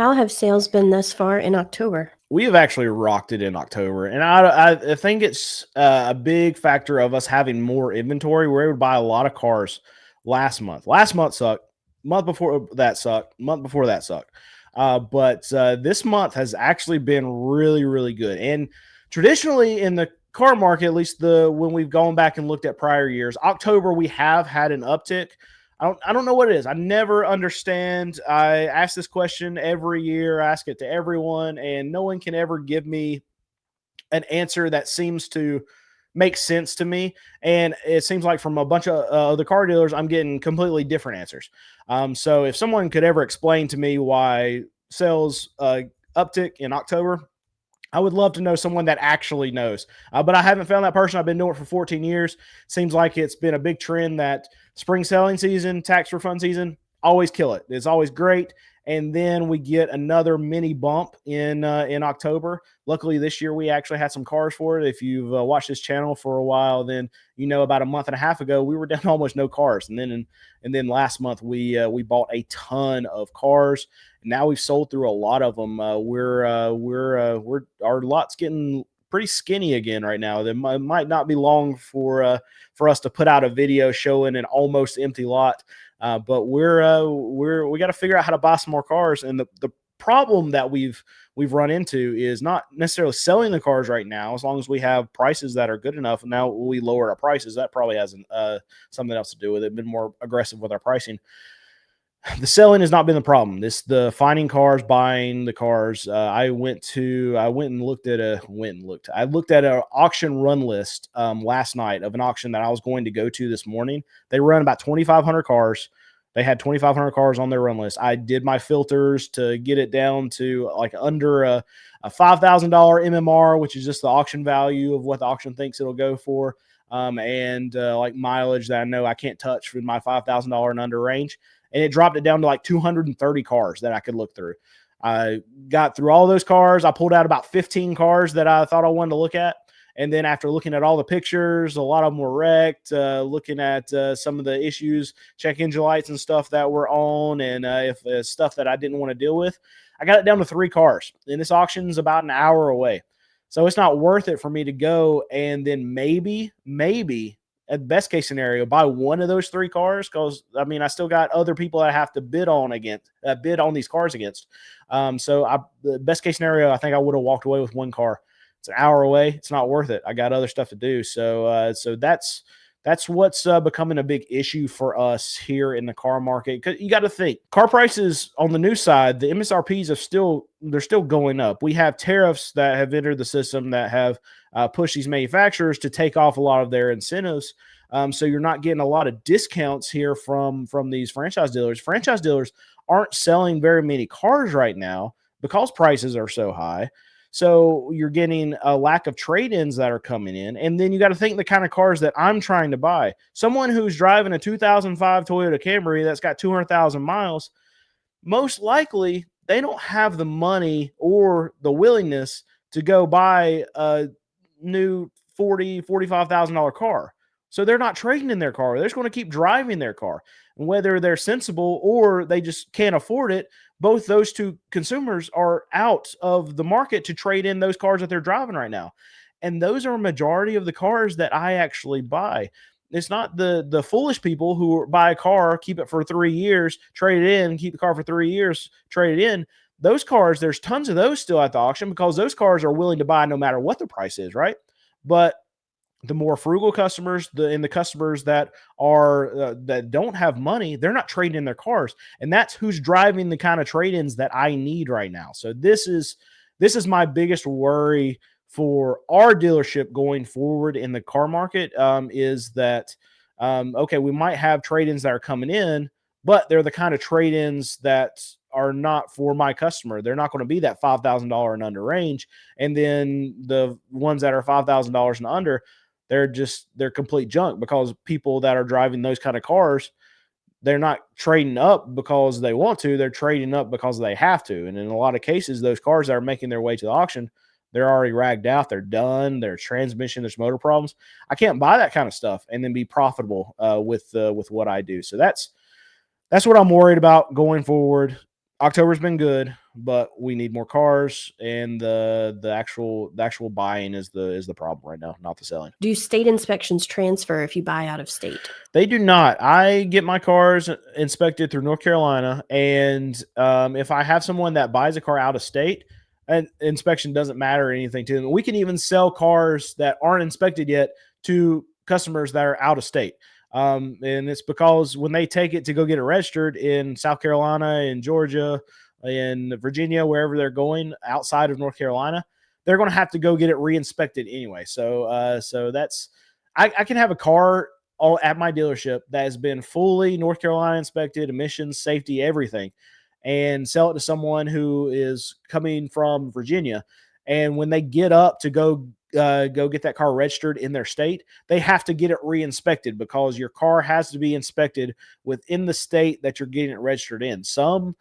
How have sales been thus far in October? We have actually rocked it in October, and I think it's a big factor of us having more inventory. We're able to buy a lot of cars last month. Last month sucked. Month before that sucked. Month before that sucked. But this month has actually been really, really good. And traditionally in the car market, at least the when we've gone back and looked at prior years, October we have had an uptick. I don't know what it is. I never understand. I ask this question every year, I ask it to everyone, and no one can ever give me an answer that seems to make sense to me. And it seems like from a bunch of the car dealers, I'm getting completely different answers. So if someone could ever explain to me why sales uptick in October, I would love to know someone that actually knows. But I haven't found that person. I've been doing it for 14 years. Seems like it's been a big trend that spring selling season, tax refund season, always kill it. It's always great. And then we get another mini bump in October. Luckily, this year we actually had some cars for it. If you've watched this channel for a while, then you know about a month and a half ago we were down almost no cars, and then last month we bought a ton of cars. Now we've sold through a lot of them. We're our lot's getting pretty skinny again right now. It might not be long for us to put out a video showing an almost empty lot. But we got to figure out how to buy some more cars. And the problem that we've run into is not necessarily selling the cars right now. As long as we have prices that are good enough, now we lower our prices. That probably has something else to do with it. Been more aggressive with our pricing. The selling has not been the problem. The finding cars, buying the cars. I looked at an auction run list last night of an auction that I was going to go to this morning. They run about 2,500 cars. They had 2,500 cars on their run list. I did my filters to get it down to like under a $5,000 MMR, which is just the auction value of what the auction thinks it'll go for, and like mileage that I know I can't touch with my $5,000 and under range. And it dropped it down to like 230 cars that I could look through. I got through all those cars. I pulled out about 15 cars that I thought I wanted to look at. And then after looking at all the pictures, a lot of them were wrecked, looking at some of the issues, check engine lights and stuff that were on, and if stuff that I didn't want to deal with, I got it down to 3 cars. And this auction's about an hour away. So it's not worth it for me to go and then maybe at best case scenario, buy one of those 3 cars, because I mean I still got other people that I have to bid on these cars against. The best case scenario, I think I would have walked away with 1 car. It's an hour away. It's not worth it. I got other stuff to do. So that's what's becoming a big issue for us here in the car market. Because you got to think, car prices on the new side, the MSRPs they're still going up. We have tariffs that have entered the system that have pushed these manufacturers to take off a lot of their incentives. So you're not getting a lot of discounts here from these franchise dealers. Franchise dealers aren't selling very many cars right now because prices are so high. So you're getting a lack of trade-ins that are coming in. And then you got to think the kind of cars that I'm trying to buy. Someone who's driving a 2005 Toyota Camry that's got 200,000 miles, most likely they don't have the money or the willingness to go buy a new $45,000 car. So they're not trading in their car. They're just going to keep driving their car. And whether they're sensible or they just can't afford it, both those two consumers are out of the market to trade in those cars that they're driving right now. And those are a majority of the cars that I actually buy. It's not the foolish people who buy a car, keep it for 3 years, trade it in, keep the car for 3 years, trade it in. Those cars, there's tons of those still at the auction because those cars are willing to buy no matter what the price is, right? But the more frugal customers, the customers that are that don't have money, they're not trading in their cars, and that's who's driving the kind of trade-ins that I need right now. So this is my biggest worry for our dealership going forward in the car market. Is that okay? We might have trade-ins that are coming in, but they're the kind of trade-ins that are not for my customer. They're not going to be that $5,000 and under range, and then the ones that are $5,000 and under, they're complete junk, because people that are driving those kind of cars, they're not trading up because they want to, they're trading up because they have to. And in a lot of cases, those cars that are making their way to the auction, they're already ragged out, they're done, there's transmission, there's motor problems. I can't buy that kind of stuff and then be profitable with what I do. So that's what I'm worried about going forward. October's been good. but we need more cars, and the actual buying is the problem right now, not the selling. Do state inspections transfer if you buy out of state? They do not. I get my cars inspected through North Carolina, and if I have someone that buys a car out of state, an inspection doesn't matter or anything to them. We can even sell cars that aren't inspected yet to customers that are out of state. And it's because when they take it to go get it registered in South Carolina, in Georgia, in Virginia, wherever they're going outside of North Carolina, they're going to have to go get it re-inspected anyway. So that's I can have a car all at my dealership that has been fully North Carolina inspected, emissions, safety, everything, and sell it to someone who is coming from Virginia. And when they get up to go get that car registered in their state, they have to get it re-inspected because your car has to be inspected within the state that you're getting it registered in. Some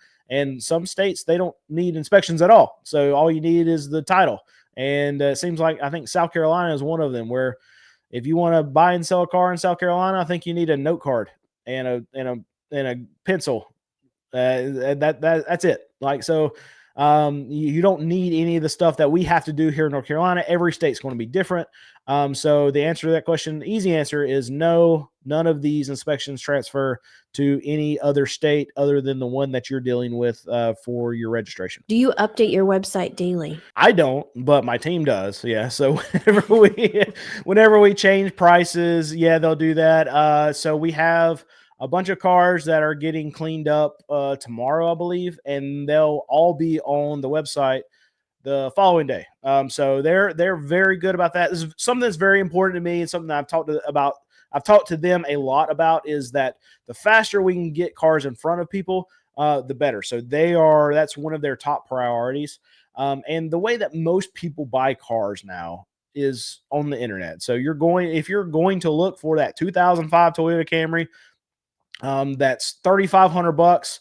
states, they don't need inspections at all. So all you need is the title. And it seems like, I think South Carolina is one of them, where if you want to buy and sell a car in South Carolina, I think you need a note card and a pencil. That's it. Like, so you don't need any of the stuff that we have to do here in North Carolina. Every state's going to be different. So the answer to that question, the easy answer is no, none of these inspections transfer to any other state other than the one that you're dealing with for your registration. Do you update your website daily? I don't, but my team does. Yeah. So whenever we change prices, yeah, they'll do that. So we have a bunch of cars that are getting cleaned up tomorrow, I believe, and they'll all be on the website the following day. So they're very good about that. This is something that's very important to me, and something that I've talked to them a lot about, is that the faster we can get cars in front of people, the better. So that's one of their top priorities. And the way that most people buy cars now is on the internet. So if you're going to look for that 2005 Toyota Camry, that's $3,500.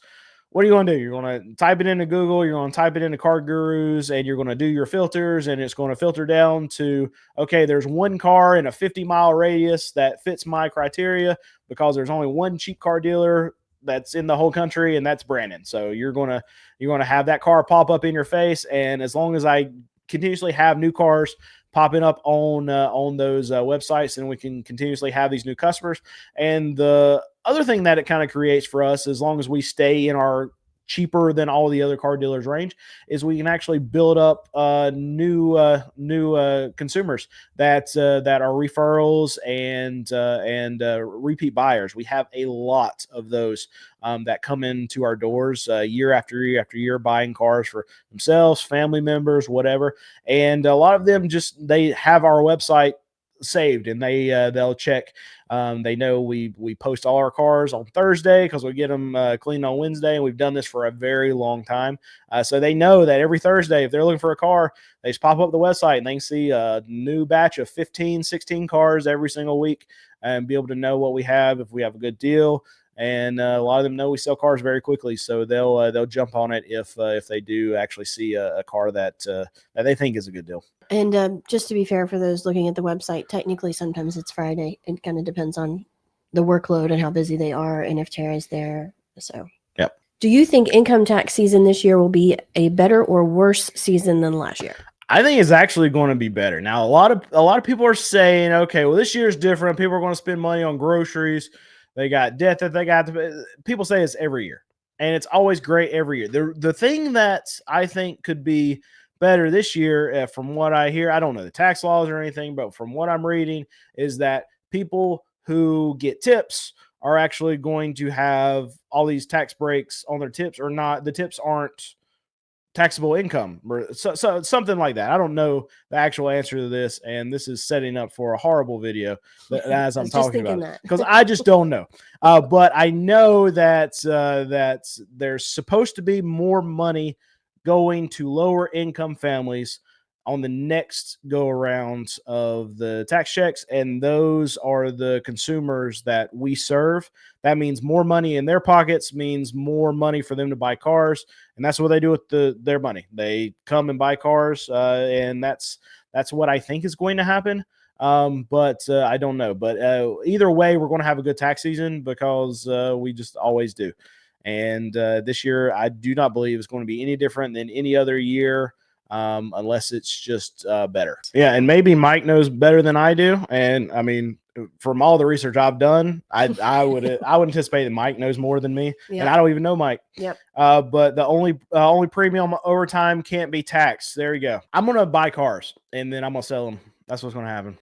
What are you going to do? You're going to type it into Google, you're going to type it into Car Gurus, and you're going to do your filters, and it's going to filter down to, okay, there's one car in a 50-mile radius that fits my criteria, because there's only one cheap car dealer that's in the whole country, and that's Brandon. So you're going to have that car pop up in your face, and as long as I continuously have new cars popping up on those websites, and we can continuously have these new customers. And the other thing that it kind of creates for us, as long as we stay in our cheaper than all the other car dealers range, is we can actually build up new consumers that are referrals and repeat buyers. We have a lot of those that come into our doors year after year after year, buying cars for themselves, family members, whatever. And a lot of them they have our website saved, and they'll check. They know we post all our cars on Thursday because we get them cleaned on Wednesday, and we've done this for a very long time. So they know that every Thursday, if they're looking for a car, they just pop up the website and they can see a new batch of 15, 16 cars every single week, and be able to know what we have, if we have a good deal. And a lot of them know we sell cars very quickly, so they'll jump on it if they do actually see a car that they think is a good deal. And just to be fair for those looking at the website, technically sometimes it's Friday. It kind of depends on the workload and how busy they are, and if Tara's there. So, yep. Do you think income tax season this year will be a better or worse season than last year? I think it's actually going to be better. Now, a lot of people are saying, okay, well, this year's different. People are going to spend money on groceries. They got debt that they got to pay. People say it's every year, and it's always great every year. The thing that I think could be better this year, from what I hear, I don't know the tax laws or anything, but from what I'm reading, is that people who get tips are actually going to have all these tax breaks on their tips, or not. The tips aren't taxable income, or so something like that. I don't know the actual answer to this, and this is setting up for a horrible video as I'm talking about it, because I just don't know. But I know that there's supposed to be more money going to lower income families on the next go around of the tax checks, and those are the consumers that we serve. That means more money in their pockets, means more money for them to buy cars, and that's what they do with their money. They come and buy cars, and that's what I think is going to happen. But I don't know. But either way, we're going to have a good tax season, because we just always do. And this year, I do not believe it's going to be any different than any other year. Unless it's just better. Yeah, and maybe Mike knows better than I do. And I mean, from all the research I've done, I would anticipate that Mike knows more than me, Yep. and I don't even know Mike. Yep. But the only premium overtime can't be taxed. There you go. I'm gonna buy cars and then I'm gonna sell them. That's what's gonna happen.